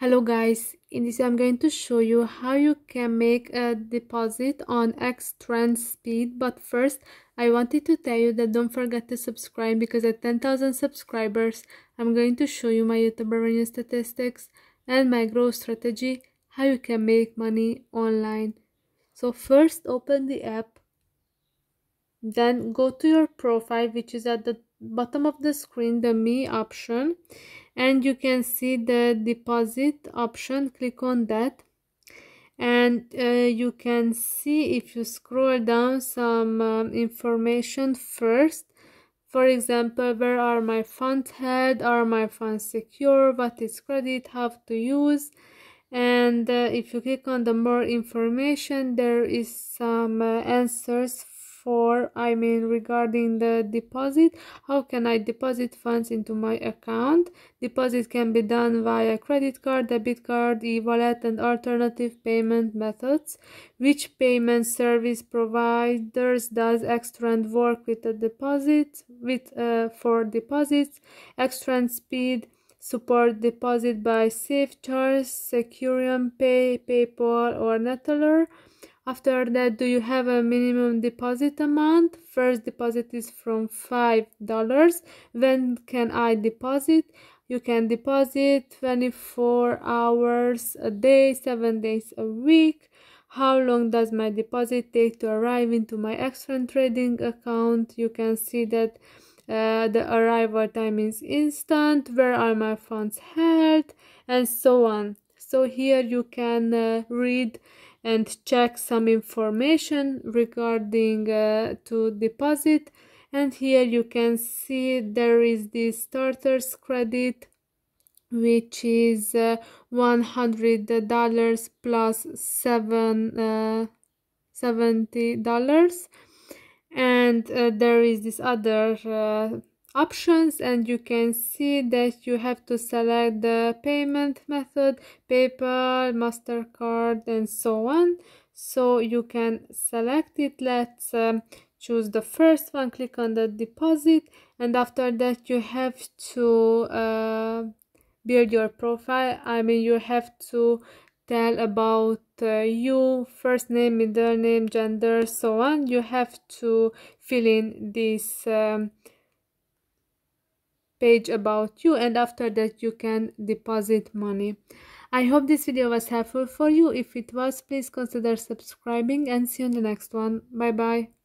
Hello guys, in this I'm going to show you how you can make a deposit on XTrend Speed. But first I wanted to tell you that don't forget to subscribe, because at 10,000 subscribers I'm going to show you my YouTube revenue statistics and my growth strategy, how you can make money online. So first open the app, then go to your profile, which is at the bottom of the screen, the Me option, and you can see the deposit option. Click on that, and you can see, if you scroll down, some information first. For example, where are my funds held, are my funds secure, what is credit, how to use. And if you click on the more information, there is some answers regarding the deposit. How can I deposit funds into my account? Deposit can be done via credit card, debit card, e-wallet, and alternative payment methods. Which payment service providers does XTrend work with a deposit for deposits? XTrend Speed support deposit by SafeCharge, Securium Pay, PayPal, or Neteller. After that, do you have a minimum deposit amount? First deposit is from $5. When can I deposit? You can deposit 24 hours a day, 7 days a week. How long does my deposit take to arrive into my XTrend trading account? You can see that the arrival time is instant. Where are my funds held? And so on. So here you can read and check some information regarding to deposit. And here you can see there is this starters credit, which is $100 plus $70, and there is this other options, and you can see that you have to select the payment method, PayPal, MasterCard, and so on. So you can select it. Let's choose the first one, click on the deposit, and after that you have to build your profile. You have to tell about you, first name, middle name, gender, so on. You have to fill in this page about you, and after that you can deposit money. I hope this video was helpful for you. If it was, please consider subscribing, and see you in the next one. Bye bye.